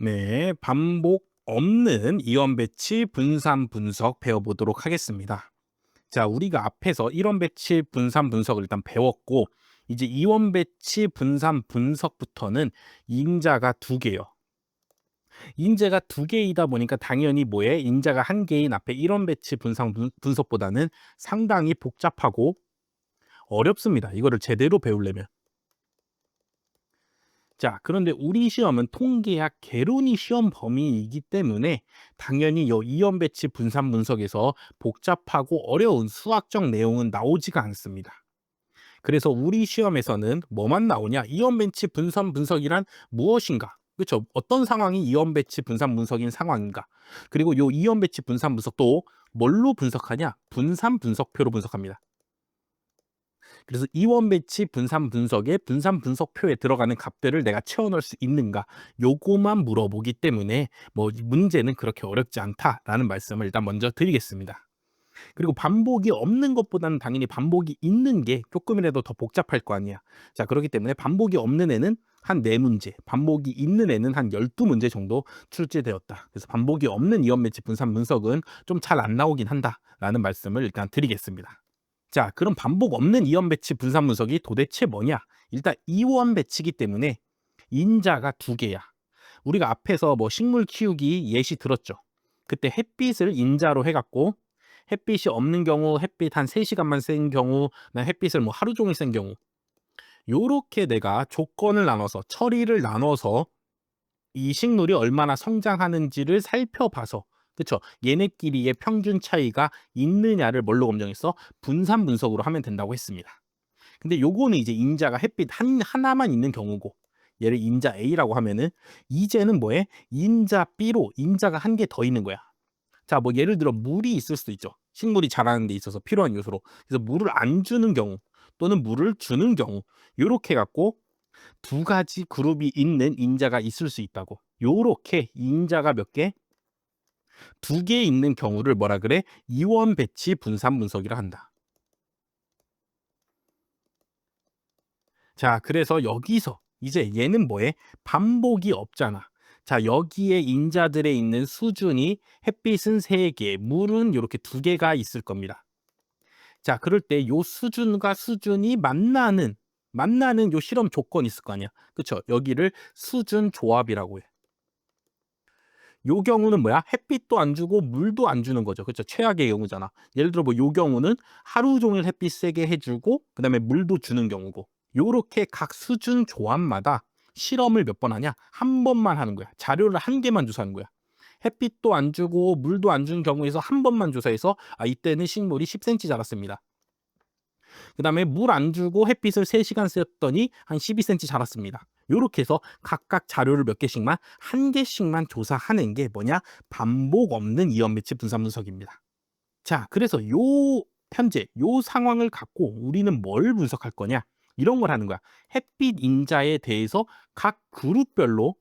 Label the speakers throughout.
Speaker 1: 네, 반복 없는 이원 배치 분산 분석 배워보도록 하겠습니다. 자, 우리가 앞에서 이원 배치 분산 분석을 일단 배웠고, 이제 이원 배치 분산 분석부터는 인자가 두 개요. 인자가 두 개이다 보니까 당연히 뭐에 인자가 한 개인 앞에 이원 배치 분산 분석보다는 상당히 복잡하고 어렵습니다. 이거를 제대로 배우려면. 자, 그런데 우리 시험은 통계학 개론이 시험 범위이기 때문에 당연히 요 이원 배치 분산 분석에서 복잡하고 어려운 수학적 내용은 나오지가 않습니다. 그래서 우리 시험에서는 뭐만 나오냐? 이원 배치 분산 분석이란 무엇인가? 그렇죠? 어떤 상황이 이원 배치 분산 분석인 상황인가? 그리고 요 이원 배치 분산 분석도 뭘로 분석하냐? 분산 분석표로 분석합니다. 그래서 이원 배치 분산 분석의 분산 분석표에 들어가는 값들을 내가 채워 넣을 수 있는가? 요거만 물어보기 때문에 뭐 문제는 그렇게 어렵지 않다라는 말씀을 일단 먼저 드리겠습니다. 그리고 반복이 없는 것보다는 당연히 반복이 있는 게 조금이라도 더 복잡할 거 아니야. 자, 그렇기 때문에 반복이 없는 애는 한 4문제, 반복이 있는 애는 한 12문제 정도 출제되었다. 그래서 반복이 없는 이원 배치 분산 분석은 좀 잘 안 나오긴 한다라는 말씀을 일단 드리겠습니다. 자, 그럼 반복 없는 이원 배치 분산 분석이 도대체 뭐냐? 일단 이원 배치기 때문에 인자가 두 개야. 우리가 앞에서 뭐 식물 키우기 예시 들었죠. 그때 햇빛을 인자로 해갖고 햇빛이 없는 경우, 햇빛 한 3시간만 센 경우, 햇빛을 뭐 하루 종일 센 경우, 요렇게 내가 조건을 나눠서 처리를 나눠서 이 식물이 얼마나 성장하는지를 살펴봐서, 그쵸? 얘네끼리의 평균 차이가 있느냐를 뭘로 검정했어? 분산 분석으로 하면 된다고 했습니다. 근데 요거는 이제 인자가 햇빛 하나만 있는 경우고, 얘를 인자 A라고 하면은 이제는 뭐해? 인자 B로 인자가 한 개 더 있는 거야. 자, 뭐 예를 들어 물이 있을 수도 있죠. 식물이 자라는 데 있어서 필요한 요소로. 그래서 물을 안 주는 경우 또는 물을 주는 경우, 요렇게 갖고 두 가지 그룹이 있는 인자가 있을 수 있다고. 요렇게 인자가 몇 개? 두 개 있는 경우를 뭐라 그래? 이원 배치 분산 분석이라 한다. 자, 그래서 여기서 이제 얘는 뭐해? 반복이 없잖아. 자, 여기에 인자들에 있는 수준이 햇빛은 3개, 물은 요렇게 2개가 있을 겁니다. 자, 그럴 때 요 수준과 수준이 만나는 요 실험 조건이 있을 거 아니야. 그쵸? 여기를 수준 조합이라고 해. 요 경우는 뭐야? 햇빛도 안 주고 물도 안 주는 거죠. 그쵸? 최악의 경우잖아. 예를 들어 뭐 요 경우는 하루 종일 햇빛 세게 해 주고 그다음에 물도 주는 경우고. 요렇게 각 수준 조합마다 실험을 몇 번 하냐? 한 번만 하는 거야. 자료를 한 개만 조사하는 거야. 햇빛도 안 주고 물도 안 주는 경우에서 한 번만 조사해서 이때는 식물이 10cm 자랐습니다. 그다음에 물 안 주고 햇빛을 3시간 쐈더니 한 12cm 자랐습니다. 요렇게 해서 각각 자료를 몇 개씩만 한 개씩만 조사하는 게 뭐냐? 반복 없는 이원 배치 분산 분석입니다. 자, 그래서 현재 요 상황을 갖고 우리는 뭘 분석할 거냐? 이런 걸 하는 거야. 햇빛 인자에 대해서 각 그룹별로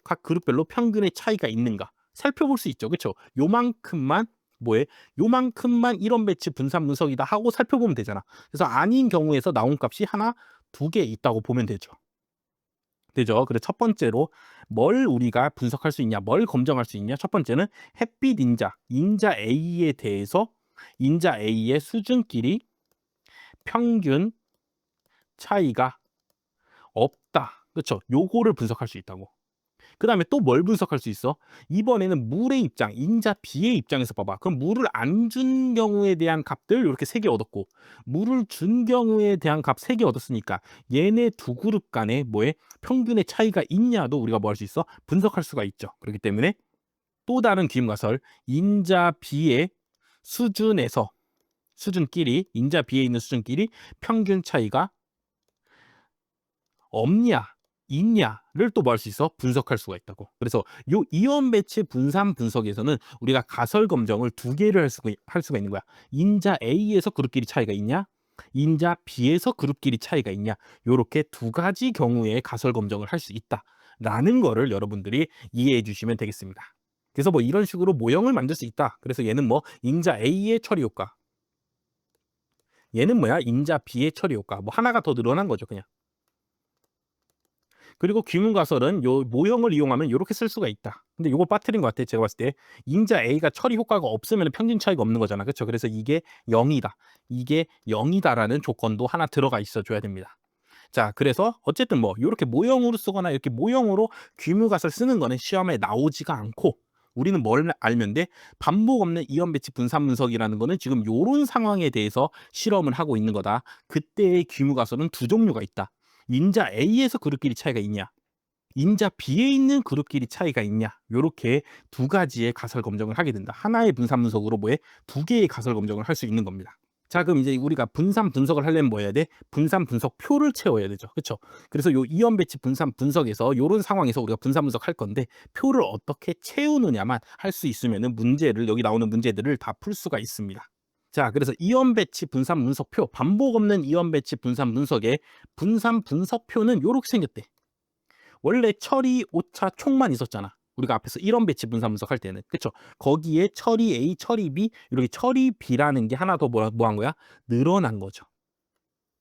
Speaker 1: 평균의 차이가 있는가 살펴볼 수 있죠. 그렇죠? 요만큼만 뭐에 요만큼만 이원 배치 분산 분석이다 하고 살펴보면 되잖아. 그래서 아닌 경우에서 나온 값이 하나, 두 개 있다고 보면 되죠. 그래서 첫 번째로 뭘 우리가 분석할 수 있냐, 뭘 검증할 수 있냐? 첫 번째는 햇빛 인자 A에 대해서 인자 A의 수준끼리 평균 차이가 없다. 그렇죠? 요거를 분석할 수 있다고. 그다음에 또 뭘 분석할 수 있어? 이번에는 물의 입장, 인자 B의 입장에서 봐봐. 그럼 물을 안 준 경우에 대한 값들 이렇게 3개 얻었고, 물을 준 경우에 대한 값 3개 얻었으니까 얘네 두 그룹 간에 뭐에 평균의 차이가 있냐도 우리가 뭐 할 수 있어? 분석할 수가 있죠. 그렇기 때문에 또 다른 귀임가설, 인자 B의 수준에서 인자 B에 있는 수준끼리 평균 차이가 없냐, 있냐를 또 뭐 할 수 있어? 분석할 수가 있다고. 그래서 요 이원 배치 분산 분석에서는 우리가 가설 검정을 두 개를 할 수가 있는 거야. 인자 A에서 그룹끼리 차이가 있냐? 인자 B에서 그룹끼리 차이가 있냐? 요렇게 두 가지 경우에 가설 검정을 할 수 있다라는 거를 여러분들이 이해해 주시면 되겠습니다. 그래서 뭐 이런 식으로 모형을 만들 수 있다. 그래서 얘는 뭐 인자 A의 처리 효과. 얘는 뭐야? 인자 B의 처리 효과. 뭐 하나가 더 늘어난 거죠, 그냥. 그리고 귀문가설은 요 모형을 이용하면 요렇게 쓸 수가 있다. 근데 요걸 빠뜨린 것 같아 제가 봤을 때. 인자 A가 처리 효과가 없으면 평균 차이가 없는 거잖아. 그쵸? 그래서 이게 0이다. 이게 0이다라는 조건도 하나 들어가 있어 줘야 됩니다. 자, 그래서 어쨌든 뭐 요렇게 모형으로 쓰거나 이렇게 모형으로 귀무가설 쓰는 거는 시험에 나오지가 않고, 우리는 뭘 알면 돼? 반복 없는 이원 배치 분산 분석이라는 거는 지금 요런 상황에 대해서 실험을 하고 있는 거다. 그때의 귀무가설은 두 종류가 있다. 인자 A에서 그룹끼리 차이가 있냐, 인자 B에 있는 그룹끼리 차이가 있냐, 요렇게 두 가지의 가설 검정을 하게 된다. 하나의 분산 분석으로 뭐해? 두 개의 가설 검정을 할 수 있는 겁니다. 자, 그럼 이제 우리가 분산 분석을 하려면 뭐 해야 돼? 분산 분석표를 채워야 되죠. 그쵸? 그래서 요 이원 배치 분산 분석에서 요런 상황에서 우리가 분산 분석할 건데, 표를 어떻게 채우느냐만 할 수 있으면은 문제를, 여기 나오는 문제들을 다 풀 수가 있습니다. 자, 그래서 이원 배치 분산 분석표, 반복 없는 이원 배치 분산 분석의 분산 분석표는 요렇게 생겼대. 원래 처리 오차 총만 있었잖아. 우리가 앞에서 1원 배치 분산 분석할 때는. 그쵸? 거기에 처리 A, 처리 B, 이렇게 처리 B라는 게 하나 더 뭐한 거야? 늘어난 거죠.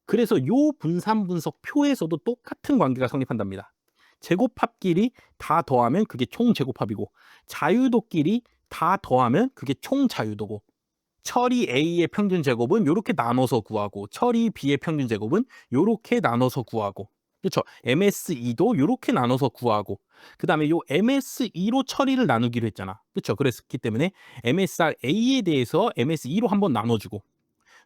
Speaker 1: 그래서 요 분산 분석 표에서도 똑같은 관계가 성립한답니다. 제곱합끼리 다 더하면 그게 총 제곱합이고, 자유도끼리 다 더하면 그게 총 자유도고, 처리 A의 평균 제곱은 요렇게 나눠서 구하고, 처리 B의 평균 제곱은 요렇게 나눠서 구하고, 그렇죠? MSE도 요렇게 나눠서 구하고, 그다음에 요 MSE로 처리를 나누기로 했잖아. 그렇죠? 그랬기 때문에 MSR A에 대해서 MSE로 한번 나눠주고,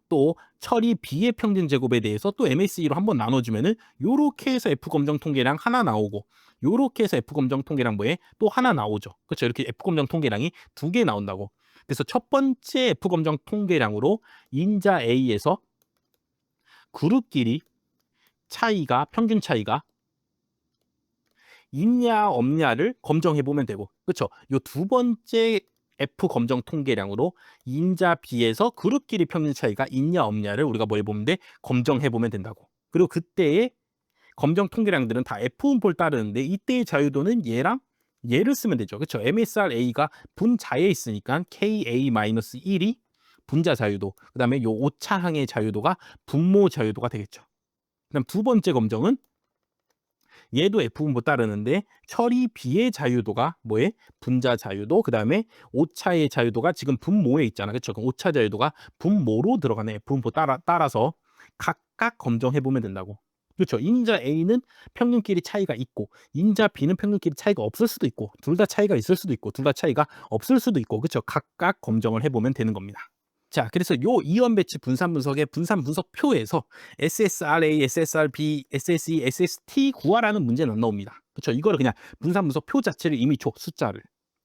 Speaker 1: 또 처리 B의 평균 제곱에 대해서 또 MSE로 한번 나눠주면은 요렇게 해서 F 검정 통계량 하나 나오고, 요렇게 해서 F 검정 통계량 뭐에 또 하나 나오죠. 그렇죠? 이렇게 F 검정 통계량이 두 개 나온다고. 그래서 첫 번째 F 검정 통계량으로 인자 A에서 그룹끼리 차이가, 평균 차이가 있냐 없냐를 검정해 보면 되고, 그렇죠? 요 두 번째 F 검정 통계량으로 인자 B에서 그룹끼리 평균 차이가 있냐 없냐를 우리가 뭐 해보면 돼? 검정해 보면 된다고. 그리고 그때의 검정 통계량들은 다 F분포를 따르는데, 이때의 자유도는 얘랑 얘를 쓰면 되죠. 그렇죠? MSRA가 분자에 있으니까 KA-1이 분자 자유도, 그다음에 요 오차항의 자유도가 분모 자유도가 되겠죠. 그다음 두 번째 검정은 얘도 F분포 따르는데, 처리 B의 자유도가 뭐에? 분자 자유도, 그다음에 오차의 자유도가 지금 분모에 있잖아. 그렇죠? 그럼 오차 자유도가 분모로 들어가네. F분포 따라서 각각 검정해 보면 된다고. 그렇죠? 인자 A는 평균끼리 차이가 있고, 인자 B는 평균끼리 차이가 없을 수도 있고, 둘 다 차이가 있을 수도 있고, 둘 다 차이가 없을 수도 있고, 그렇죠? 각각 검정을 해보면 되는 겁니다. 자, 그래서 요 이원 배치 분산 분석의 분산 분석표에서 SSRA, SSRB, SSE, SST 구하라는 문제는 안 나옵니다. 그렇죠? 이거를 그냥 분산 분석표 자체를 이미 줘, 숫자를.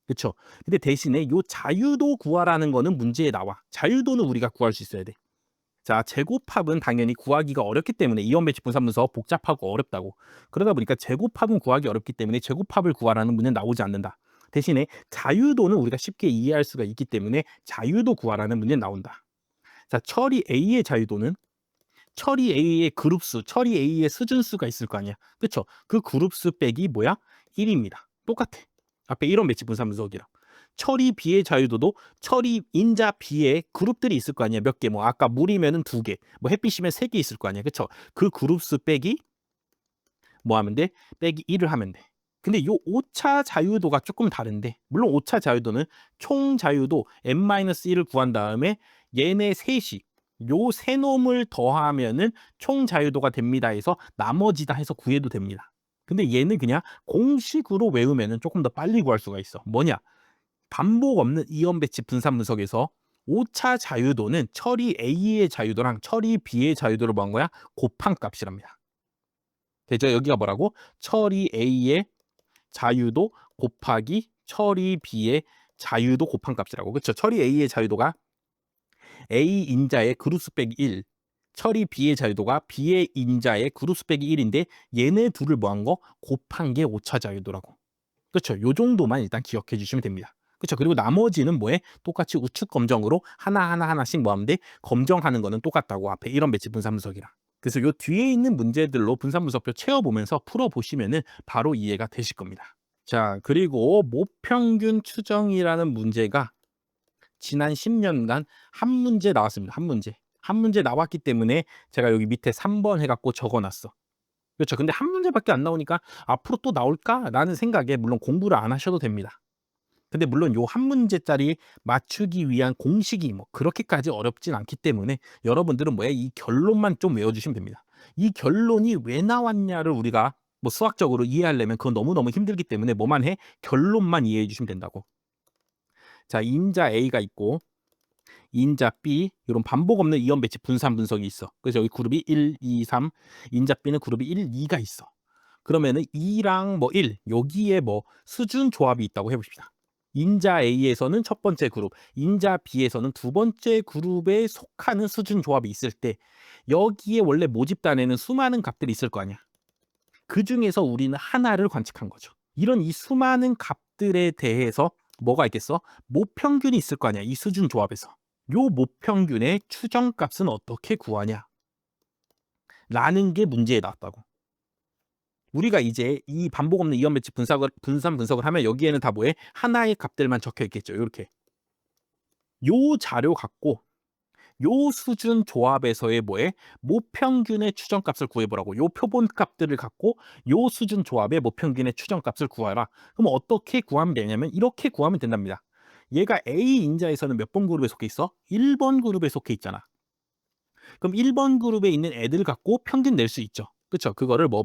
Speaker 1: 그렇죠? 근데 대신에 요 자유도 구하라는 거는 문제에 나와. 자유도는 우리가 구할 수 있어야 돼. 자, 제곱합은 당연히 구하기가 어렵기 때문에, 이원 배치 분산 분석 복잡하고 어렵다고. 그러다 보니까 제곱합은 구하기 어렵기 때문에 제곱합을 구하라는 문제는 나오지 않는다. 대신에 자유도는 우리가 쉽게 이해할 수가 있기 때문에 자유도 구하라는 문제는 나온다. 자, 처리 A의 자유도는 처리 A의 그룹수, 처리 A의 수준수가 있을 거 아니야. 그쵸? 그 그룹수 빼기 뭐야? 1입니다. 똑같아. 앞에 1원 배치 분산 분석이랑. 처리 B의 자유도도 처리 인자 B의 그룹들이 있을 거 아니야. 몇 개. 뭐 아까 물이면은 2개, 뭐 햇빛이면 3개 있을 거 아니야. 그쵸? 그 그룹수 빼기 뭐 하면 돼? 빼기 1을 하면 돼. 근데 요 오차 자유도가 조금 다른데, 물론 오차 자유도는 총 자유도 n-1을 구한 다음에 얘네 셋이 요 세 놈을 더하면은 총 자유도가 됩니다 해서 나머지다 해서 구해도 됩니다. 근데 얘는 그냥 공식으로 외우면은 조금 더 빨리 구할 수가 있어. 뭐냐? 반복 없는 이원 배치 분산 분석에서 오차 자유도는 처리 A의 자유도랑 처리 B의 자유도를 뭐 한 거야? 곱한 값이랍니다. 되죠? 여기가 뭐라고? 처리 A의 자유도 곱하기 처리 B의 자유도 곱한 값이라고. 그렇죠? 처리 A의 자유도가 A 인자의 그루스 빼기 1, 처리 B의 자유도가 B의 인자의 그루스 빼기 1인데, 얘네 둘을 뭐 한 거? 곱한 게 오차 자유도라고. 그렇죠? 요 정도만 일단 기억해 주시면 됩니다. 그렇죠? 그리고 나머지는 뭐에? 똑같이 우측 검정으로 하나씩 뭐 하면 돼? 검정하는 거는 똑같다고. 앞에 이런 배치 분산 분석이랑. 그래서 요 뒤에 있는 문제들로 분산 분석표 채워보면서 풀어보시면은 바로 이해가 되실 겁니다. 자, 그리고 모평균 추정이라는 문제가 지난 10년간 한 문제 나왔습니다. 한 문제. 한 문제 나왔기 때문에 제가 여기 밑에 3번 해갖고 적어놨어. 그렇죠. 근데 한 문제밖에 안 나오니까 '앞으로 또 나올까?'라는 생각에 물론 공부를 안 하셔도 됩니다. 근데 물론 요 한 문제짜리 맞추기 위한 공식이 뭐 그렇게까지 어렵진 않기 때문에 여러분들은 뭐야 이 결론만 좀 외워 주시면 됩니다. 이 결론이 왜 나왔냐를 우리가 뭐 수학적으로 이해하려면 그건 너무너무 힘들기 때문에 뭐만 해? 결론만 이해해 주시면 된다고. 자, 인자 A가 있고 인자 B 요런 반복 없는 이원 배치 분산 분석이 있어. 그래서 여기 그룹이 1, 2, 3 인자 B는 그룹이 1, 2가 있어. 그러면은 2랑 뭐 1 여기에 뭐 수준 조합이 있다고 해 봅시다. 인자 A에서는 첫 번째 그룹, 인자 B에서는 두 번째 그룹에 속하는 수준 조합이 있을 때 여기에 원래 모집단에는 수많은 값들이 있을 거 아니야. 그중에서 우리는 하나를 관측한 거죠. 이런 이 수많은 값들에 대해서 뭐가 있겠어? 모평균이 있을 거 아니야. 이 수준 조합에서. 요 모평균의 추정값은 어떻게 구하냐? 라는 게 문제에 나왔다고. 우리가 이제 이 반복 없는 이원 배치 분산 분석을 하면 여기에는 다 뭐해? 하나의 값들만 적혀 있겠죠. 요렇게. 요 자료 갖고 요 수준 조합에서의 뭐에 모평균의 추정값을 구해보라고. 요 표본 값들을 갖고 요 수준 조합의 모평균의 추정값을 구하라. 그럼 어떻게 구하면 되냐면 이렇게 구하면 된답니다. 얘가 A 인자에서는 몇 번 그룹에 속해 있어? 1번 그룹에 속해 있잖아. 그럼 1번 그룹에 있는 애들 갖고 평균 낼 수 있죠. 그쵸? 그거를 뭐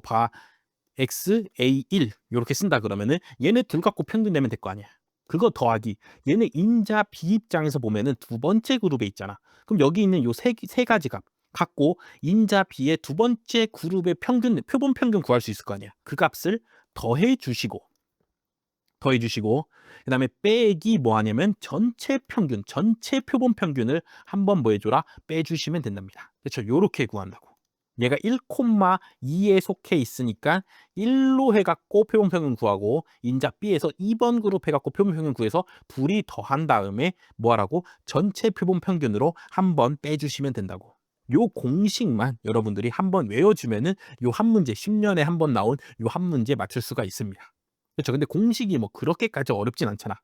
Speaker 1: X, A, 1 요렇게 쓴다 그러면은 얘네 둘 갖고 평균 내면 될 거 아니야. 그거 더하기 얘네 인자 B 입장에서 보면은 두 번째 그룹에 있잖아. 그럼 여기 있는 요 세 가지 값 갖고 인자 B의 두 번째 그룹의 평균 표본 평균 구할 수 있을 거 아니야. 그 값을 더해 주시고 그다음에 빼기 뭐 하냐면 전체 평균, 전체 표본 평균을 한번 뭐 해줘라 빼주시면 된답니다. 그렇죠? 요렇게 구한다고. 얘가 1,2에 속해 있으니까 1로 해갖고 표본평균 구하고 인자 B에서 2번 그룹 해갖고 표본평균 구해서 둘이 더한 다음에 뭐하라고? 전체 표본평균으로 한번 빼주시면 된다고. 요 공식만 여러분들이 한번 외워주면은 요 한 문제 10년에 한 번 나온 요 한 문제 맞출 수가 있습니다. 그렇죠. 근데 공식이 뭐 그렇게까지 어렵진 않잖아.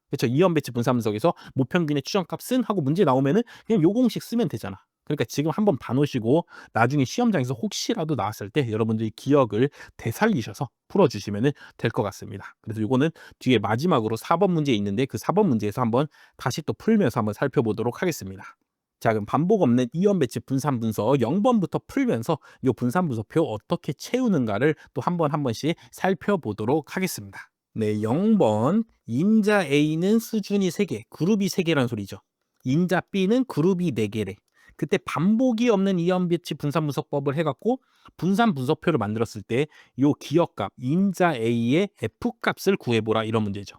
Speaker 1: 그렇죠. 이원 배치 분산 분석에서 모평균의 추정값은 하고 문제 나오면은 그냥 요 공식 쓰면 되잖아. 그러니까 지금 한번 봐 놓으시고 나중에 시험장에서 혹시라도 나왔을 때 여러분들이 기억을 되살리셔서 풀어 주시면은 될 것 같습니다. 그래서 요거는 뒤에 마지막으로 4번 문제 있는데 그 4번 문제에서 한번 다시 또 풀면서 한번 살펴보도록 하겠습니다. 자, 그럼 반복 없는 이원 배치 분산 분석 0번부터 풀면서 이 분산 분석표 어떻게 채우는가를 또 한 번 한 번씩 살펴보도록 하겠습니다. 네, 0번 인자 A는 수준이 3개, 그룹이 3개라는 소리죠. 인자 B는 그룹이 4개래. 그때 반복이 없는 이원 배치 분산 분석법을 해갖고 분산 분석표를 만들었을 때 이 기억값 인자 A의 F값을 구해보라 이런 문제죠.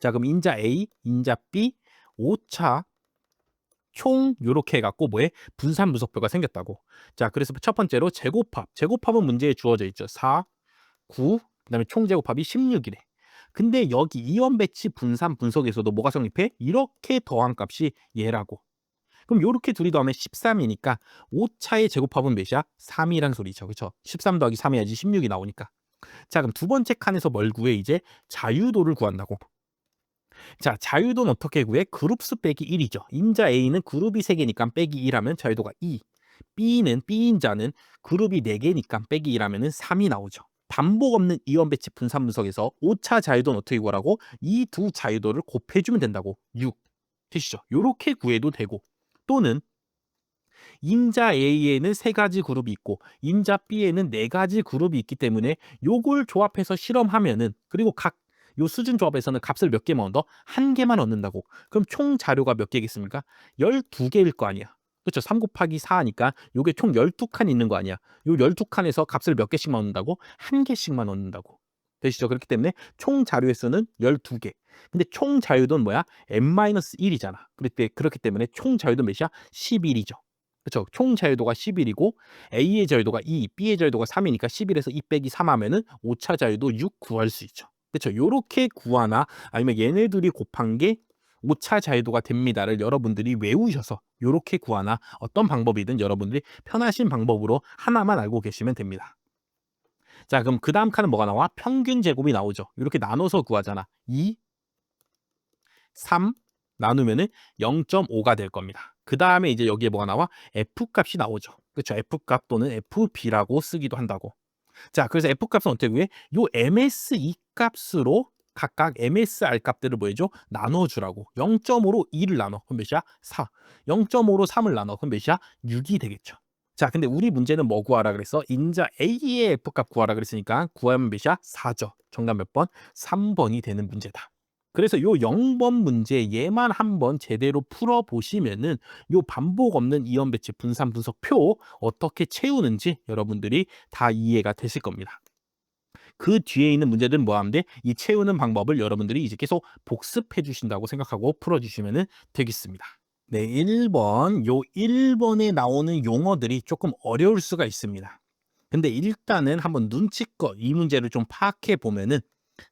Speaker 1: 자, 그럼 인자 A, 인자 B, 오차 총 요렇게 해 갖고 뭐에 분산 분석표가 생겼다고. 자, 그래서 첫 번째로 제곱합은 문제에 주어져 있죠. 4, 9, 그다음에 총 제곱합이 16이래. 근데 여기 이원 배치 분산 분석에서도 뭐가 성립해? 이렇게 더한 값이 얘라고. 그럼 요렇게 둘이 더하면 13이니까 오차의 제곱합은 몇이야? 3이란 소리죠. 그렇죠? 13 더하기 3 해야지 16이 나오니까. 자, 그럼 두 번째 칸에서 뭘 구해? 이제 자유도를 구한다고. 자, 자유도는 어떻게 구해? 그룹수 빼기 1이죠. 인자 A는 그룹이 3개니까 빼기 1하면 자유도가 2. B인자는 그룹이 4개니까 빼기 1하면 3이 나오죠. 반복 없는 이원 배치 분산 분석에서 오차 자유도는 어떻게 구하라고? 이 두 자유도를 곱해주면 된다고. 6. 되시죠? 요렇게 구해도 되고 또는 인자 A에는 3가지 그룹이 있고 인자 B에는 4가지 그룹이 있기 때문에 요걸 조합해서 실험하면은 그리고 각 요 수준 조합에서는 값을 몇 개만 얻어? 한 개만 얻는다고. 그럼 총 자료가 몇 개겠습니까? 12개일 거 아니야. 그렇죠. 3 곱하기 4 하니까 요게 총 12칸 있는 거 아니야. 요 12칸에서 값을 몇 개씩만 얻는다고? 한 개씩만 얻는다고. 되시죠? 그렇기 때문에 총 자료의 수는 12개. 근데 총 자유도는 뭐야? n-1이잖아. 그렇기 때문에 총 자유도 몇이야? 11이죠. 그렇죠. 총 자유도가 11이고 A의 자유도가 2, B의 자유도가 3이니까 11에서 2 빼기 3 하면은 오차 자유도 6 구할 수 있죠. 그렇죠. 요렇게 구하나 아니면 얘네들이 곱한 게 오차 자유도가 됩니다를 여러분들이 외우셔서 요렇게 구하나 어떤 방법이든 여러분들이 편하신 방법으로 하나만 알고 계시면 됩니다. 자, 그럼 그 다음 칸은 뭐가 나와? 평균 제곱이 나오죠. 이렇게 나눠서 구하잖아. 2, 3 나누면은 0.5가 될 겁니다. 그 다음에 이제 여기에 뭐가 나와? F값이 나오죠. 그렇죠. F값 또는 FB라고 쓰기도 한다고. 자, 그래서 F값은 어떻게 구해? 요 MSE 값으로 각각 MSR 값들을 뭐 해줘? 나눠주라고. 0.5로 2를 나눠. 그럼 몇이야? 4. 0.5로 3을 나눠. 그럼 몇이야? 6이 되겠죠. 자, 근데 우리 문제는 뭐 구하라 그랬어? 인자 A의 F값 구하라 그랬으니까 구하면 몇이야? 4죠. 정답 몇 번? 3번이 되는 문제다. 그래서 요 0번 문제 얘만 한번 제대로 풀어보시면은 요 반복 없는 이원 배치 분산 분석표 어떻게 채우는지 여러분들이 다 이해가 되실 겁니다. 그 뒤에 있는 문제들은 뭐 하면 돼? 이 채우는 방법을 여러분들이 이제 계속 복습해 주신다고 생각하고 풀어주시면 되겠습니다. 네, 1번. 요 1번에 나오는 용어들이 조금 어려울 수가 있습니다. 근데 일단은 한번 눈치껏 이 문제를 좀 파악해 보면은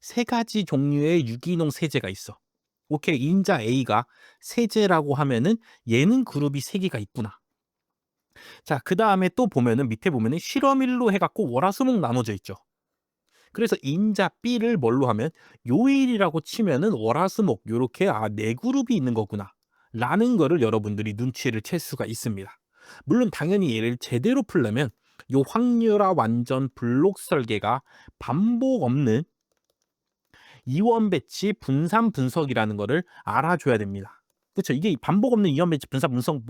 Speaker 1: 세 가지 종류의 유기농 세제가 있어. 오케이, 인자 A가 세제라고 하면은 얘는 그룹이 세 개가 있구나. 자, 그 다음에 또 보면은 밑에 보면은 실험일로 해갖고 월화수목 나눠져 있죠. 그래서 인자 B를 뭘로 하면 요일이라고 치면은 월화수목 요렇게 네 그룹이 있는 거구나 라는 거를 여러분들이 눈치를 챌 수가 있습니다. 물론 당연히 얘를 제대로 풀려면 요 확률화 완전 블록 설계가 반복 없는 이원 배치 분산 분석이라는 거를 알아줘야 됩니다. 그렇죠? 이게 반복 없는 이원 배치 분산 분석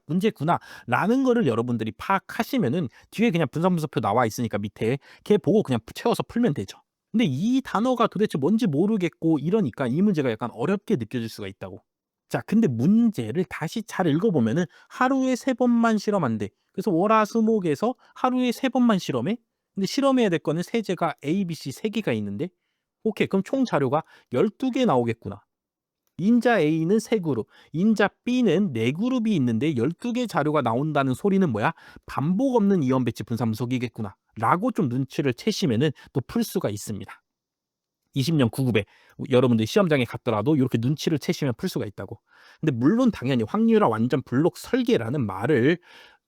Speaker 1: 문제구나라는 거를 여러분들이 파악하시면은 뒤에 그냥 분산 분석표 나와 있으니까 밑에 걔 보고 그냥 채워서 풀면 되죠. 근데 이 단어가 도대체 뭔지 모르겠고 이러니까 이 문제가 약간 어렵게 느껴질 수가 있다고. 자, 근데 문제를 다시 잘 읽어보면은 하루에 3번만 실험한대. 그래서 월화수목에서 하루에 3번만 실험해? 근데 실험해야 될 거는 세제가 A, B, C 3개가 있는데 오케이. 그럼 총 자료가 12개 나오겠구나. 인자 A는 3그룹, 인자 B는 4그룹이 있는데 12개 자료가 나온다는 소리는 뭐야? 반복 없는 이원 배치 분산 분석이겠구나. 라고 좀 눈치를 채시면은 또 풀 수가 있습니다. 20년 9급에 여러분들 시험장에 갔더라도 이렇게 눈치를 채시면 풀 수가 있다고. 근데 물론 당연히 확률화 완전 블록 설계라는 말을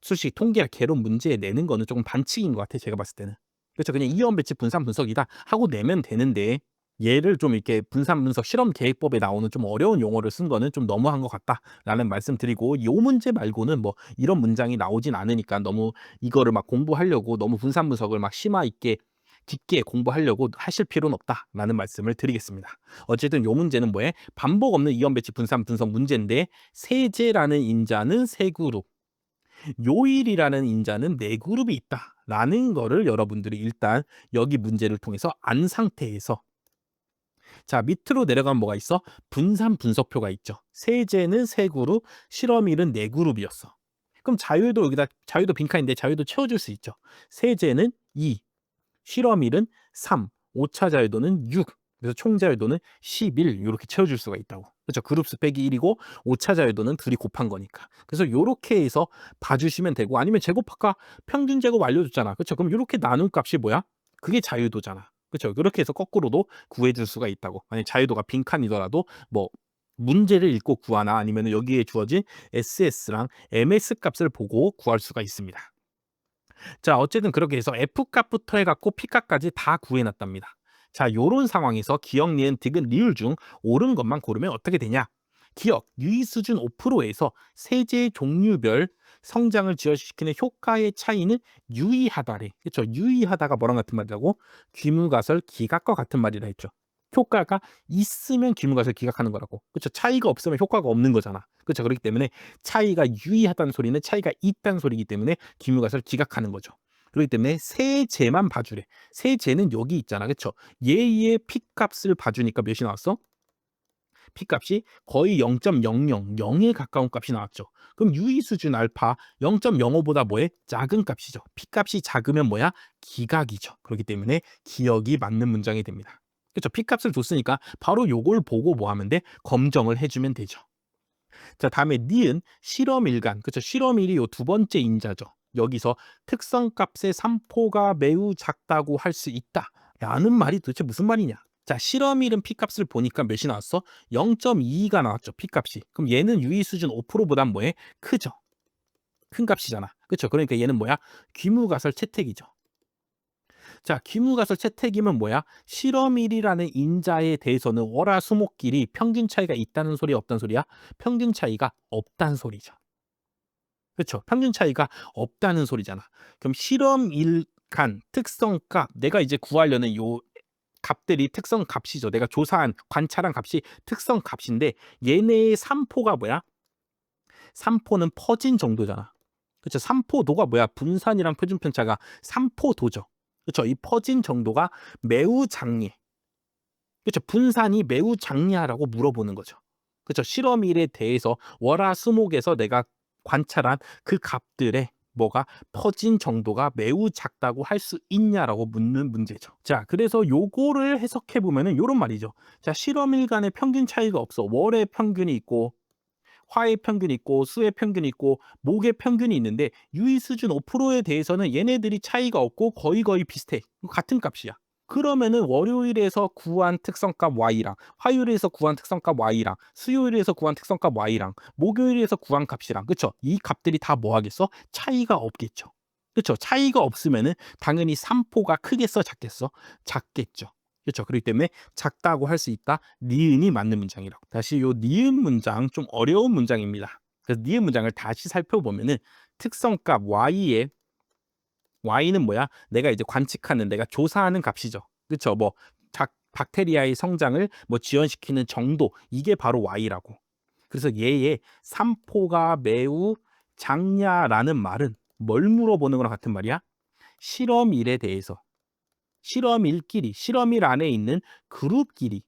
Speaker 1: 솔직히 통계학 개론 문제에 내는 거는 조금 반칙인 것 같아, 제가 봤을 때는. 그렇죠. 그냥 이원 배치 분산 분석이다 하고 내면 되는데 얘를 좀 이렇게 분산 분석 실험 계획법에 나오는 좀 어려운 용어를 쓴 거는 좀 너무한 것 같다라는 말씀 드리고, 요 문제 말고는 뭐 이런 문장이 나오진 않으니까 너무 이거를 막 공부하려고 너무 분산 분석을 막 심화 있게 깊게 공부하려고 하실 필요는 없다라는 말씀을 드리겠습니다. 어쨌든 요 문제는 뭐에? 반복 없는 이원 배치 분산 분석 문제인데 세제라는 인자는 3그룹, 요일이라는 인자는 4그룹이 있다라는 거를 여러분들이 일단 여기 문제를 통해서 안 상태에서, 자, 밑으로 내려가면 뭐가 있어? 분산 분석표가 있죠. 세제는 3그룹, 실험일은 4그룹이었어. 그럼 자유도 여기다, 자유도 빈칸인데 자유도 채워줄 수 있죠. 세제는 2, 실험일은 3, 오차 자유도는 6. 그래서 총 자유도는 11 이렇게 채워줄 수가 있다고. 그렇죠? 그룹수 빼기 1이고 오차 자유도는 둘이 곱한 거니까. 그래서 요렇게 해서 봐주시면 되고, 아니면 제곱할까? 평균 제곱 알려줬잖아. 그렇죠? 그럼 요렇게 나눈 값이 뭐야? 그게 자유도잖아. 그렇죠? 그렇게 해서 거꾸로도 구해줄 수가 있다고. 만약 자유도가 빈칸이더라도 뭐 문제를 읽고 구하나 아니면 여기에 주어진 SS랑 MS 값을 보고 구할 수가 있습니다. 자, 어쨌든 그렇게 해서 F값부터 해갖고 P값까지 다 구해놨답니다. 자, 요런 상황에서 기억, 니은, 디귿, 리을 중 옳은 것만 고르면 어떻게 되냐? 기억, 유의 수준 5%에서 세제 종류별 성장을 지연시키는 효과의 차이는 유의하다래. 그렇죠? 유의하다가 뭐랑 같은 말이라고? 귀무가설 기각과 같은 말이라 했죠. 효과가 있으면 귀무가설 기각하는 거라고. 그렇죠? 차이가 없으면 효과가 없는 거잖아. 그렇죠? 그렇기 때문에 차이가 유의하다는 소리는 차이가 있다는 소리이기 때문에 귀무가설 기각하는 거죠. 그렇기 때문에 세제만 봐주래. 세제는 여기 있잖아. 그렇죠? 얘의 P값을 봐주니까 몇이 나왔어? P값이 거의 0.000에 가까운 값이 나왔죠. 그럼 유의 수준 알파 0.05보다 뭐해? 작은 값이죠. P값이 작으면 뭐야? 기각이죠. 그렇기 때문에 기억이 맞는 문장이 됩니다. 그렇죠? P값을 줬으니까 바로 요걸 보고 뭐 하면 돼? 검정을 해주면 되죠. 자, 다음에 니은 실험일간. 그렇죠? 실험일이 요 두 번째 인자죠. 여기서 특성값의 산포가 매우 작다고 할 수 있다 라는 말이 도대체 무슨 말이냐? 자, 실험일은 P값을 보니까 몇이 나왔어? 0.2가 나왔죠. P값이. 그럼 얘는 유의 수준 5%보단 뭐해? 크죠. 큰 값이잖아. 그렇죠? 그러니까 얘는 뭐야? 귀무가설 채택이죠. 자, 귀무가설 채택이면 뭐야? 실험일이라는 인자에 대해서는 월화수목끼리 평균 차이가 있다는 소리야, 없다는 소리야? 평균 차이가 없다는 소리죠. 그렇죠? 평균 차이가 없다는 소리잖아. 그럼 실험일 관측한 특성값, 내가 이제 구하려는 요 값들이 특성 값이죠. 내가 조사한 관찰한 값이 특성 값인데 얘네의 삼포가 뭐야? 삼포는 퍼진 정도잖아. 그쵸? 삼포도가 뭐야? 분산이랑 표준 편차가 삼포도죠. 그쵸? 이 퍼진 정도가 매우 장애. 그쵸? 분산이 매우 장냐라고 물어보는 거죠. 그쵸? 실험일에 대해서 월화수목에서 내가 관찰한 그 값들의 뭐가 퍼진 정도가 매우 작다고 할 수 있냐라고 묻는 문제죠. 자, 그래서 요거를 해석해 보면은 요런 말이죠. 자, 실험일 간의 평균 차이가 없어. 월의 평균이 있고 화의 평균이 있고 수의 평균이 있고 목의 평균이 있는데 유의 수준 5%에 대해서는 얘네들이 차이가 없고 거의 비슷해. 같은 값이야. 그러면은 월요일에서 구한 특성값 y랑 화요일에서 구한 특성값 y랑 수요일에서 구한 특성값 y랑 목요일에서 구한 값이랑 그쵸? 이 값들이 다 뭐 하겠어? 차이가 없겠죠. 그쵸? 차이가 없으면은 당연히 삼포가 크겠어, 작겠어? 작겠죠. 그렇죠. 그렇기 때문에 작다고 할 수 있다. 니은이 맞는 문장이라고. 다시 요 니은 문장 좀 어려운 문장입니다. 그래서 니은 문장을 다시 살펴보면은 특성값 y는 뭐야? 내가 이제 관측하는 내가 조사하는 값이죠. 그렇죠. 뭐 박테리아의 성장을 뭐 지연시키는 정도 이게 바로 y라고. 그래서 얘의 삼포가 매우 작냐라는 말은 뭘 물어보는 거랑 같은 말이야? 실험일에 대해서 실험일끼리 실험일 안에 있는 그룹끼리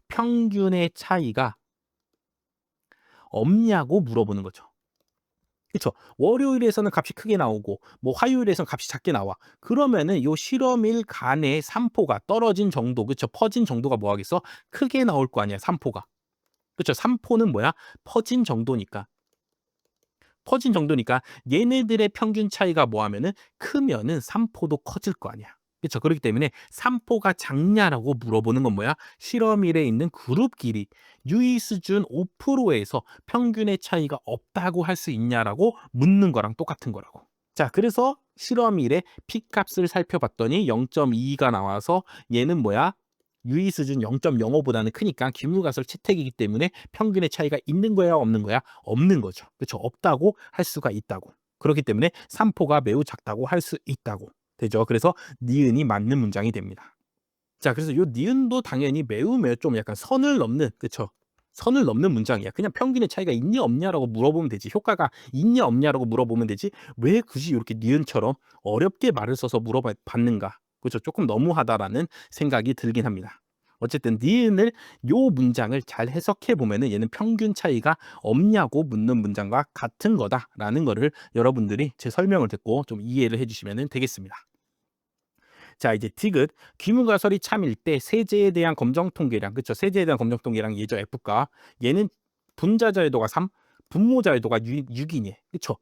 Speaker 1: 평균의 차이가 없냐고 물어보는 거죠. 그쵸? 월요일에서는 값이 크게 나오고 뭐 화요일에서는 값이 작게 나와. 그러면은 요 실험일 간의 산포가 떨어진 정도, 그쵸? 퍼진 정도가 뭐 하겠어? 크게 나올 거 아니야, 산포가. 그쵸? 산포는 뭐야? 퍼진 정도니까. 퍼진 정도니까 얘네들의 평균 차이가 뭐 하면은 크면은 산포도 커질 거 아니야. 그렇죠. 그렇기 때문에 산포가 작냐라고 물어보는 건 뭐야? 실험일에 있는 그룹끼리 유의 수준 5%에서 평균의 차이가 없다고 할 수 있냐라고 묻는 거랑 똑같은 거라고. 자, 그래서 실험일에 P값을 살펴봤더니 0.2가 나와서 얘는 뭐야? 유의 수준 0.05보다는 크니까 기울가설 채택이기 때문에 평균의 차이가 있는 거야, 없는 거야? 없는 거죠. 그렇죠? 없다고 할 수가 있다고. 그렇기 때문에 산포가 매우 작다고 할 수 있다고 되죠. 그래서 니은이 맞는 문장이 됩니다. 자, 그래서 요 니은도 당연히 매우 좀 약간 선을 넘는, 그렇죠? 선을 넘는 문장이야. 그냥 평균의 차이가 있냐 없냐라고 물어보면 되지. 효과가 있냐 없냐라고 물어보면 되지. 왜 굳이 이렇게 니은처럼 어렵게 말을 써서 물어봤는가? 그렇죠? 조금 너무하다라는 생각이 들긴 합니다. 어쨌든 니은을 요 문장을 잘 해석해 보면은 얘는 평균 차이가 없냐고 묻는 문장과 같은 거다라는 거를 여러분들이 제 설명을 듣고 좀 이해를 해주시면 되겠습니다. 자, 이제 디귿 귀무가설이 참일 때 세제에 대한 검정 통계량, 그쵸? 세제에 대한 검정 통계량 예죠, F가. 얘는 분자 자유도가 3, 분모 자유도가 6이니, 그쵸?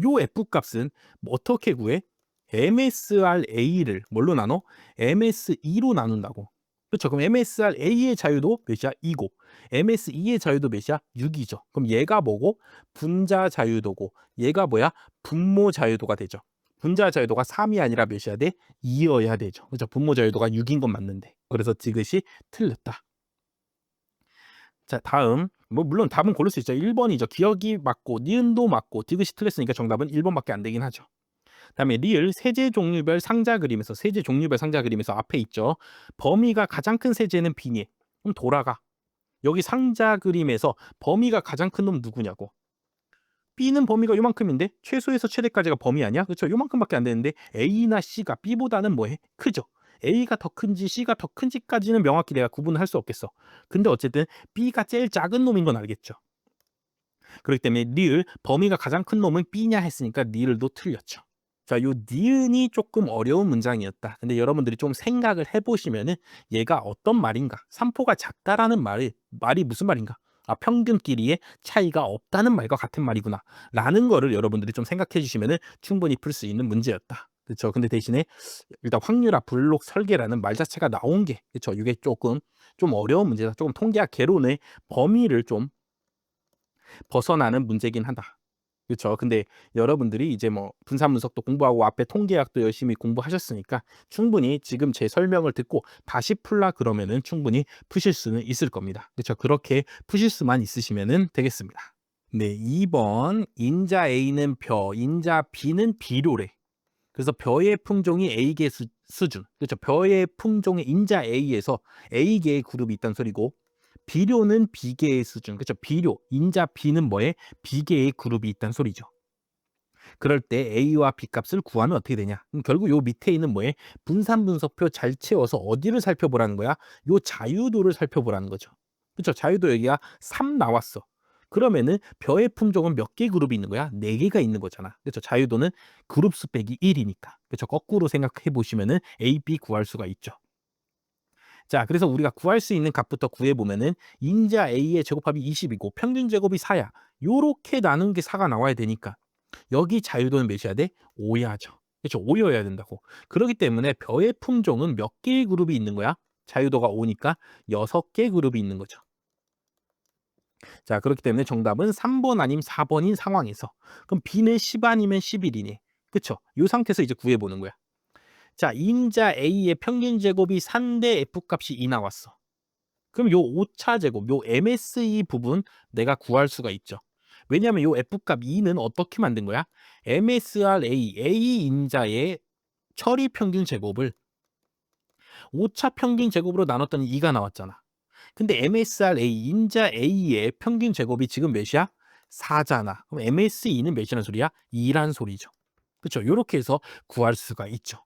Speaker 1: 요 F 값은 뭐 어떻게 구해? MSRA를 뭘로 나눠? MSE로 나눈다고. 그쵸? 그럼 MSRA의 자유도 몇이야? 2고 MSE의 자유도 몇이야? 6이죠. 그럼 얘가 뭐고? 분자 자유도고 얘가 뭐야? 분모 자유도가 되죠. 분자 자유도가 3이 아니라 몇이어야 돼? 2여야 되죠. 그죠? 분모 자유도가 6인 건 맞는데. 그래서 디귿이 틀렸다. 자, 다음. 뭐 물론 답은 고를 수 있죠. 1번이죠. 기억이 맞고 니은도 맞고 디귿이 틀렸으니까 정답은 1번밖에 안 되긴 하죠. 그다음에 리을 세제 종류별 상자 그림에서 세제 종류별 상자 그림에서 앞에 있죠. 범위가 가장 큰 세제는 B니. 그럼 돌아가. 여기 상자 그림에서 범위가 가장 큰 놈 누구냐고. B는 범위가 요만큼인데 최소에서 최대까지가 범위 아니야? 그렇죠? 요만큼밖에 안 되는데 A나 C가 B보다는 뭐해? 크죠. A가 더 큰지 C가 더 큰지까지는 명확히 내가 구분을 할 수 없겠어. 근데 어쨌든 B가 제일 작은 놈인 건 알겠죠. 그렇기 때문에 리을 범위가 가장 큰 놈은 B냐 했으니까 리을도 틀렸죠. 자, 요 니은이 조금 어려운 문장이었다. 근데 여러분들이 좀 생각을 해보시면은 얘가 어떤 말인가? 산포가 작다라는 말이 무슨 말인가? 아, 평균끼리의 차이가 없다는 말과 같은 말이구나. 라는 거를 여러분들이 좀 생각해 주시면은 충분히 풀 수 있는 문제였다. 그렇죠. 근데 대신에 일단 확률화 블록 설계라는 말 자체가 나온 게, 그렇죠. 이게 조금 좀 어려운 문제다. 조금 통계학 개론의 범위를 좀 벗어나는 문제긴 하다. 그렇죠. 근데 여러분들이 이제 뭐 분산 분석도 공부하고 앞에 통계학도 열심히 공부하셨으니까 충분히 지금 제 설명을 듣고 다시 풀라 그러면은 충분히 푸실 수는 있을 겁니다. 그렇죠. 그렇게 푸실 수만 있으시면은 되겠습니다. 네, 2번 인자 A는 벼, 인자 B는 비료래. 그래서 벼의 품종이 A개 수준. 그렇죠. 벼의 품종의 인자 A에서 A개의 그룹이 있다는 소리고 비료는 B개의 수준. 그렇죠. 비료, 인자 B는 뭐에? B개의 그룹이 있다는 소리죠. 그럴 때 A와 B 값을 구하면 어떻게 되냐? 결국 요 밑에 있는 뭐에? 분산 분석표 잘 채워서 어디를 살펴보라는 거야? 요 자유도를 살펴보라는 거죠. 그렇죠. 자유도 여기가 3 나왔어. 그러면은 벼의 품종은 몇 개 그룹이 있는 거야? 4개가 있는 거잖아. 그렇죠. 자유도는 그룹 수 빼기 1이니까. 그렇죠. 거꾸로 생각해 보시면은 A, B 구할 수가 있죠. 자, 그래서 우리가 구할 수 있는 값부터 구해 보면은 인자 A의 제곱합이 20이고 평균 제곱이 4야. 요렇게 나눈 게 4가 나와야 되니까 여기 자유도는 몇이어야 돼? 5야죠. 그렇죠. 5여야 된다고. 그렇기 때문에 벼의 품종은 몇 개의 그룹이 있는 거야? 자유도가 5니까 6개 그룹이 있는 거죠. 자, 그렇기 때문에 정답은 3번 아님 4번인 상황에서 그럼 B는 10 아니면 11이니. 그쵸? 이 상태에서 이제 구해보는 거야. 자, 인자 A의 평균 제곱이 4인데 F값이 2 나왔어. 그럼 요 오차 제곱, 요 MSE 부분 내가 구할 수가 있죠. 왜냐하면 요 F값 2는 어떻게 만든 거야? MSRA, A 인자의 처리 평균 제곱을 오차 평균 제곱으로 나눴더니 2가 나왔잖아. 근데 MSRA, 인자 A의 평균 제곱이 지금 몇이야? 4잖아. 그럼 MSE는 몇이라는 소리야? 2란 소리죠. 그렇죠? 요렇게 해서 구할 수가 있죠.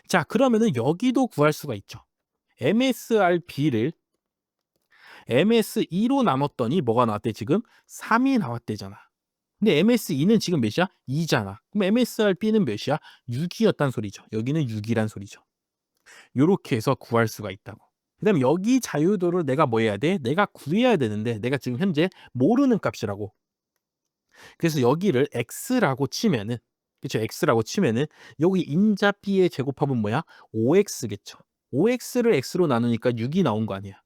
Speaker 1: 자, 그러면은 여기도 구할 수가 있죠. MSRB를 MS2로 나눴더니 뭐가 나왔대 지금? 3이 나왔대잖아. 근데 MS2는 지금 몇이야? 2잖아. 그럼 MSRB는 몇이야? 6이었단 소리죠. 여기는 6이란 소리죠. 요렇게 해서 구할 수가 있다고. 그다음에 여기 자유도를 내가 뭐 해야 돼? 내가 구해야 되는데 내가 지금 현재 모르는 값이라고. 그래서 여기를 x라고 치면은 그쵸? x라고 치면은 여기 인자 b의 제곱합은 뭐야? 5x겠죠. 5x를 x로 나누니까 6이 나온 거 아니야.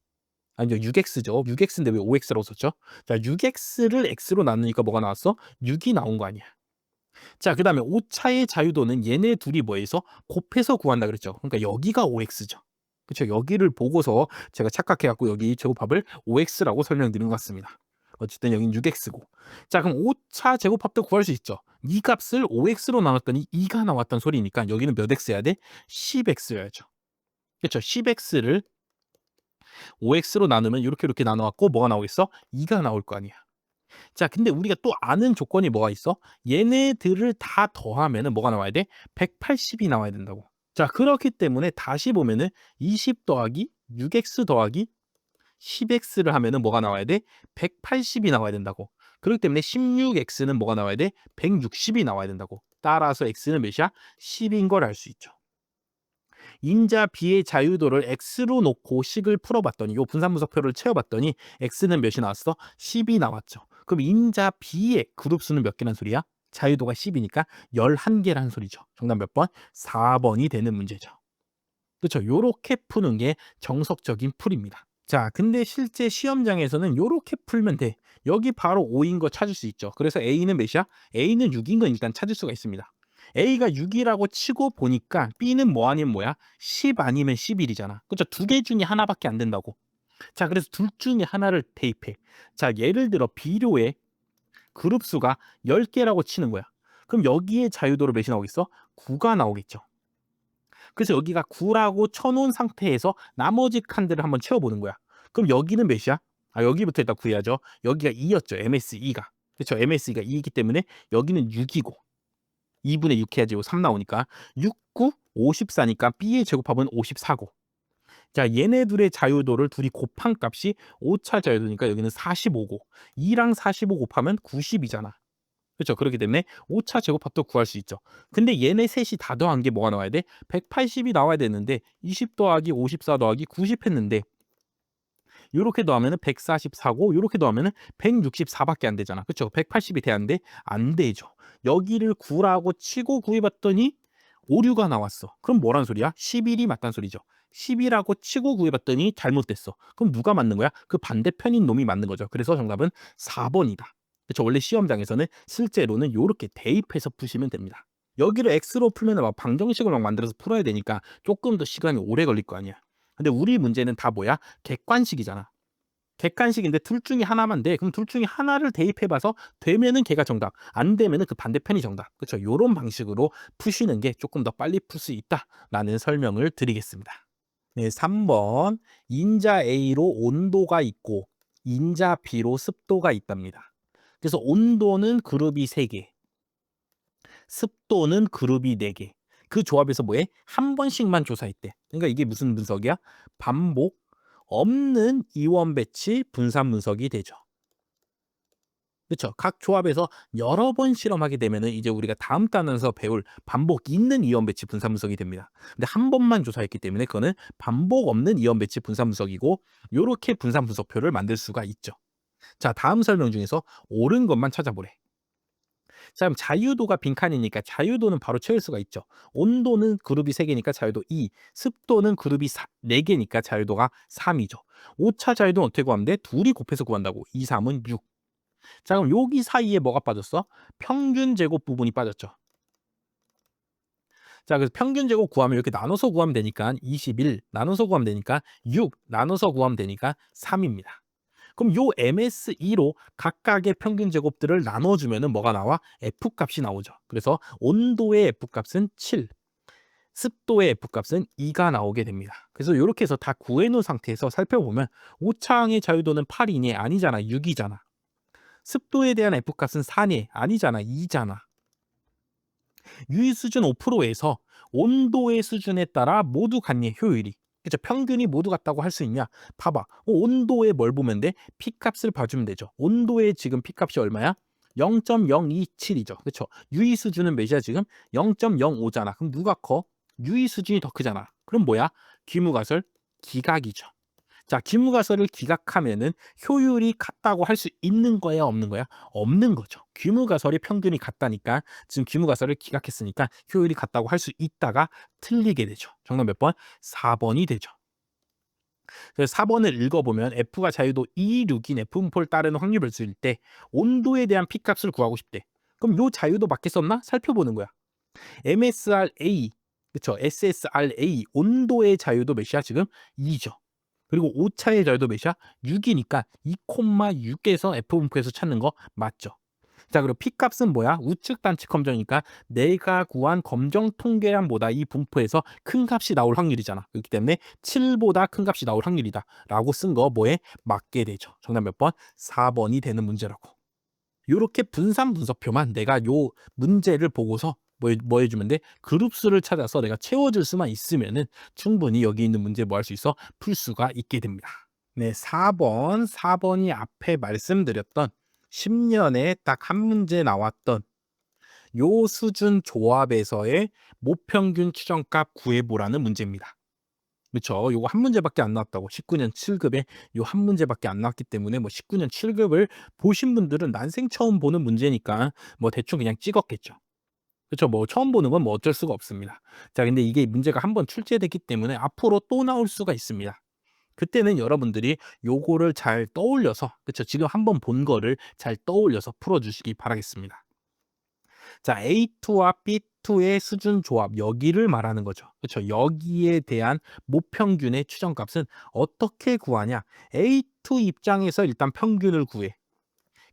Speaker 1: 아니요, 6x죠. 6x인데 왜 5x라고 썼죠? 자, 6x를 x로 나누니까 뭐가 나왔어? 6이 나온 거 아니야. 자, 그다음에 오차의 자유도는 얘네 둘이 뭐해서 곱해서 구한다 그랬죠. 그러니까 여기가 5x죠. 그렇죠. 여기를 보고서 제가 착각해 갖고 여기 제곱합을 5x라고 설명드린 것 같습니다. 어쨌든 여긴 6x고. 자, 그럼 오차 제곱합도 구할 수 있죠. 이 값을 5x로 나눴더니 2가 나왔던 소리니까 여기는 몇 x여야 돼? 10x여야죠. 그렇죠. 10x를 5x로 나누면 이렇게 나눠 갖고 뭐가 나오겠어? 2가 나올 거 아니야. 자, 근데 우리가 또 아는 조건이 뭐가 있어? 얘네들을 다 더하면은 뭐가 나와야 돼? 180이 나와야 된다고. 자, 그렇기 때문에 다시 보면은 20 더하기 6x 더하기 10x를 하면은 뭐가 나와야 돼? 180이 나와야 된다고. 그렇기 때문에 16x는 뭐가 나와야 돼? 160이 나와야 된다고. 따라서 x는 몇이야? 10인 걸 알 수 있죠. 인자 b의 자유도를 x로 놓고 식을 풀어봤더니 요 분산분석표를 채워봤더니 x는 몇이 나왔어? 10이 나왔죠. 그럼 인자 b의 그룹수는 몇 개란 소리야? 자유도가 10이니까 11개란 소리죠. 정답 몇 번? 4번이 되는 문제죠. 그렇죠. 요렇게 푸는 게 정석적인 풀입니다. 자, 근데 실제 시험장에서는 요렇게 풀면 돼. 여기 바로 5인 거 찾을 수 있죠. 그래서 A는 몇이야? A는 6인 건 일단 찾을 수가 있습니다. A가 6이라고 치고 보니까 B는 뭐 아니면 뭐야? 10 아니면 11이잖아. 그렇죠? 두 개 중에 하나밖에 안 된다고. 자, 그래서 둘 중에 하나를 대입해. 자, 예를 들어 비료의 그룹 수가 10개라고 치는 거야. 그럼 여기에 자유도로 몇이 나오겠어? 9가 나오겠죠. 그래서 여기가 9라고 쳐놓은 상태에서 나머지 칸들을 한번 채워보는 거야. 그럼 여기는 몇이야? 아, 여기부터 일단 구해야죠. 여기가 2였죠. MSE가. 그렇죠. MSE가 2이기 때문에 여기는 6이고 2분의 6 해야지 3 나오니까 6, 9, 54니까 B의 제곱합은 54고 자, 얘네 둘의 자유도를 둘이 곱한 값이 5차 자유도니까 여기는 45고 2랑 45 곱하면 90이잖아. 그렇죠. 그렇기 때문에 5차 제곱합도 구할 수 있죠. 근데 얘네 셋이 다 더한 게 뭐가 나와야 돼? 180이 나와야 되는데 20 더하기 54 더하기 90 했는데 요렇게 더하면은 144고 요렇게 더하면은 164밖에 안 되잖아. 그렇죠? 180이 돼야하는데 안 되죠. 여기를 9라고 치고 구해 봤더니 오류가 나왔어. 그럼 뭐란 소리야? 11이 맞단 소리죠. 10이라고 치고 구해 봤더니 잘못됐어. 그럼 누가 맞는 거야? 그 반대편인 놈이 맞는 거죠. 그래서 정답은 4번이다. 그렇죠? 원래 시험장에서는 실제로는 요렇게 대입해서 푸시면 됩니다. 여기를 x로 풀면 막 방정식을 막 만들어서 풀어야 되니까 조금 더 시간이 오래 걸릴 거 아니야. 근데 우리 문제는 다 뭐야? 객관식이잖아. 객관식인데 둘 중에 하나만 돼. 그럼 둘 중에 하나를 대입해 봐서 되면은 걔가 정답, 안 되면은 그 반대편이 정답. 그쵸? 요런 방식으로 푸시는 게 조금 더 빨리 풀 수 있다라는 설명을 드리겠습니다. 네, 3번. 인자 A로 온도가 있고 인자 B로 습도가 있답니다. 그래서 온도는 그룹이 3개, 습도는 그룹이 4개. 그 조합에서 뭐해? 한 번씩만 조사했대. 그러니까 이게 무슨 분석이야? 반복 없는 이원 배치 분산 분석이 되죠. 그렇죠. 각 조합에서 여러 번 실험하게 되면은 이제 우리가 다음 단원에서 배울 반복 있는 이원 배치 분산 분석이 됩니다. 근데 한 번만 조사했기 때문에 그거는 반복 없는 이원 배치 분산 분석이고 요렇게 분산 분석표를 만들 수가 있죠. 자, 다음 설명 중에서 옳은 것만 찾아보래. 자, 그럼 자유도가 빈칸이니까 자유도는 바로 채울 수가 있죠. 온도는 그룹이 3개니까 자유도 2, 습도는 그룹이 4개니까 자유도가 3이죠. 오차 자유도는 어떻게 구하면 돼? 둘이 곱해서 구한다고. 2, 3은 6. 자, 그럼 여기 사이에 뭐가 빠졌어? 평균 제곱 부분이 빠졌죠. 자, 그래서 평균 제곱 구하면 이렇게 나눠서 구하면 되니까 21 나눠서 구하면 되니까 6 나눠서 구하면 되니까 3입니다. 그럼 요 MSE로 각각의 평균 제곱들을 나눠주면은 뭐가 나와? F값이 나오죠. 그래서 온도의 F값은 7, 습도의 F값은 2가 나오게 됩니다. 그래서 이렇게 해서 다 구해놓은 상태에서 살펴보면 오차항의 자유도는 8이니 아니잖아, 6이잖아. 습도에 대한 F값은 4니 아니잖아, 2잖아. 유의 수준 5%에서 온도의 수준에 따라 모두 같니, 효율이. 그죠? 평균이 모두 같다고 할 수 있냐? 봐봐. 온도에 뭘 보면 돼? P값을 봐주면 되죠. 온도의 지금 P값이 얼마야? 0.027이죠. 그렇죠? 유의 수준은 몇이야 지금? 0.05잖아. 그럼 누가 커? 유의 수준이 더 크잖아. 그럼 뭐야? 귀무가설 기각이죠. 자, 귀무가설을 기각하면은 효율이 같다고 할 수 있는 거야, 없는 거야? 없는 거죠. 귀무가설의 평균이 같다니까 지금 귀무가설을 기각했으니까 효율이 같다고 할 수 있다가 틀리게 되죠. 정답 몇 번? 4번이 되죠. 그래서 4번을 읽어보면 F가 자유도 2, 6인 F분포를 따르는 확률 별수일 때 온도에 대한 P값을 구하고 싶대. 그럼 요 자유도 맞게 썼나? 살펴보는 거야. MSRA, 그쵸? SSRA 온도의 자유도 몇이야 지금? 2죠. 그리고 오차의 자유도 몇이야? 6이니까 2,6에서 F분포에서 찾는 거 맞죠? 자, 그리고 P값은 뭐야? 우측 단축 검정이니까 내가 구한 검정 통계량보다 이 분포에서 큰 값이 나올 확률이잖아. 그렇기 때문에 7보다 큰 값이 나올 확률이다 라고 쓴 거 뭐에 맞게 되죠. 정답 몇 번? 4번이 되는 문제라고. 요렇게 분산 분석표만 내가 요 문제를 보고서 뭐 해주면 돼? 그룹수를 찾아서 내가 채워줄 수만 있으면은 충분히 여기 있는 문제 뭐 할 수 있어? 풀 수가 있게 됩니다. 네, 4번이 앞에 말씀드렸던 10년에 딱 한 문제 나왔던 요 수준 조합에서의 모평균 추정값 구해보라는 문제입니다. 그렇죠. 요거 한 문제밖에 안 나왔다고. 19년 7급에 요 한 문제밖에 안 나왔기 때문에 뭐 19년 7급을 보신 분들은 난생 처음 보는 문제니까 뭐 대충 그냥 찍었겠죠. 그렇죠. 뭐 처음 보는 건 뭐 어쩔 수가 없습니다. 자, 근데 이게 문제가 한번 출제됐기 때문에 앞으로 또 나올 수가 있습니다. 그때는 여러분들이 요거를 잘 떠올려서, 그렇죠, 지금 한번 본 거를 잘 떠올려서 풀어주시기 바라겠습니다. 자, A2와 B2의 수준 조합, 여기를 말하는 거죠. 그렇죠? 여기에 대한 모평균의 추정값은 어떻게 구하냐? A2 입장에서 일단 평균을 구해.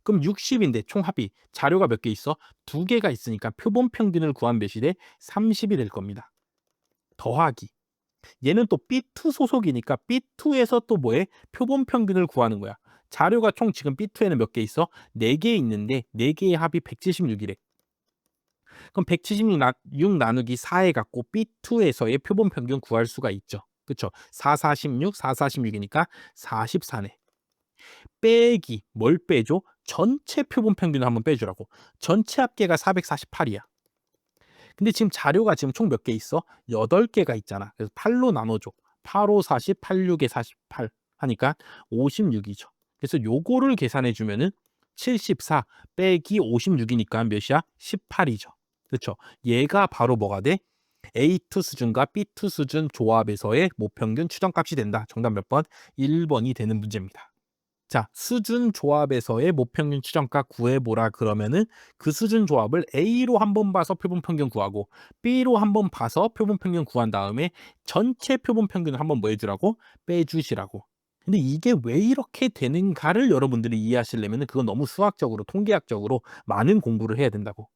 Speaker 1: 그럼 60인데 총합이 자료가 몇 개 있어? 2개가 있으니까 표본 평균을 구한 몇이 돼? 30이 될 겁니다. 더하기. 얘는 또 B2 소속이니까 B2에서 또 뭐해? 표본 평균을 구하는 거야. 자료가 총 지금 B2에는 몇 개 있어? 4개 있는데 4개의 합이 176이래. 그럼 176 나누기 4해 갖고 B2에서의 표본 평균 구할 수가 있죠. 그쵸? 4, 46, 4, 46이니까 44네. 빼기, 뭘 빼줘? 전체 표본 평균을 한번 빼주라고. 전체 합계가 448이야. 근데 지금 자료가 지금 총 몇 개 있어? 8개가 있잖아. 그래서 8로 나눠줘. 8, 5, 40, 8, 6에 48 하니까 56이죠. 그래서 요거를 계산해 주면은 74 빼기 56이니까 몇이야? 18이죠. 그렇죠? 얘가 바로 뭐가 돼? A2 수준과 B2 수준 조합에서의 모평균 추정값이 된다. 정답 몇 번? 1번이 되는 문제입니다. 자, 수준 조합에서의 모평균 추정값 구해보라 그러면은 그 수준 조합을 A로 한번 봐서 표본 평균 구하고 B로 한번 봐서 표본 평균 구한 다음에 전체 표본 평균을 한번 뭐 해주라고? 빼주시라고. 근데 이게 왜 이렇게 되는가를 여러분들이 이해하시려면은 그건 너무 수학적으로 통계학적으로 많은 공부를 해야 된다고.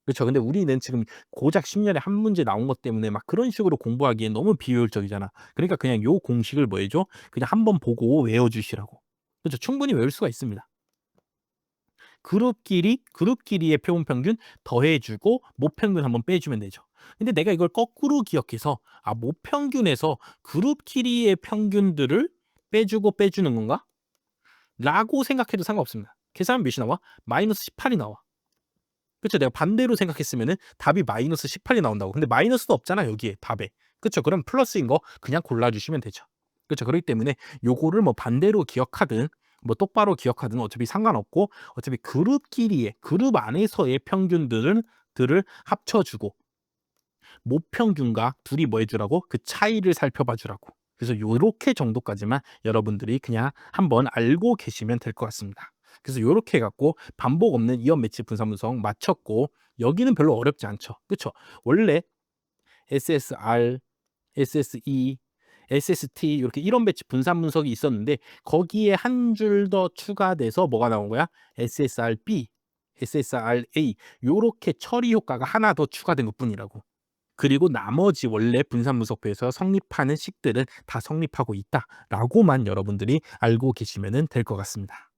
Speaker 1: 그쵸. 근데 우리는 지금 고작 10 년에 한 문제 나온 것 때문에 막 그런 식으로 공부하기엔 너무 비효율적이잖아. 그러니까 그냥 요 공식을 뭐 해 줘? 그냥 한번 보고 외워 주시라고. 그죠. 충분히 외울 수가 있습니다. 그룹끼리의 표본 평균 더해 주고 모 평균 한번 빼 주면 되죠. 근데 내가 이걸 거꾸로 기억해서 '아 모 평균에서 그룹끼리의 평균들을 빼 주는 건가?' 라고 생각해도 상관없습니다. 계산하면 몇이 나와? 마이너스 18이 나와. 그쵸. 내가 반대로 생각했으면은 답이 마이너스 18이 나온다고. 근데 마이너스도 없잖아 여기에 답에. 그쵸. 그럼 플러스인 거 그냥 골라 주시면 되죠. 그쵸. 그렇기 때문에 요거를 뭐 반대로 기억하든 뭐 똑바로 기억하든 어차피 상관없고 어차피 그룹 안에서의 평균들은 들을 합쳐 주고 모평균과 둘이 뭐 해 주라고? 그 차이를 살펴봐 주라고. 그래서 요렇게 정도까지만 여러분들이 그냥 한번 알고 계시면 될 것 같습니다. 그래서 요렇게 해 갖고 반복 없는 이원 매치 분산 분석 마쳤고 여기는 별로 어렵지 않죠. 그쵸? 원래 SSR, SSE, SST 요렇게 이론 배치 분산 분석이 있었는데 거기에 한 줄 더 추가돼서 뭐가 나온 거야? SSRB, SSRA 요렇게 처리 효과가 하나 더 추가된 것뿐이라고. 그리고 나머지 원래 분산 분석표에서 성립하는 식들은 다 성립하고 있다라고만 여러분들이 알고 계시면 될 것 같습니다.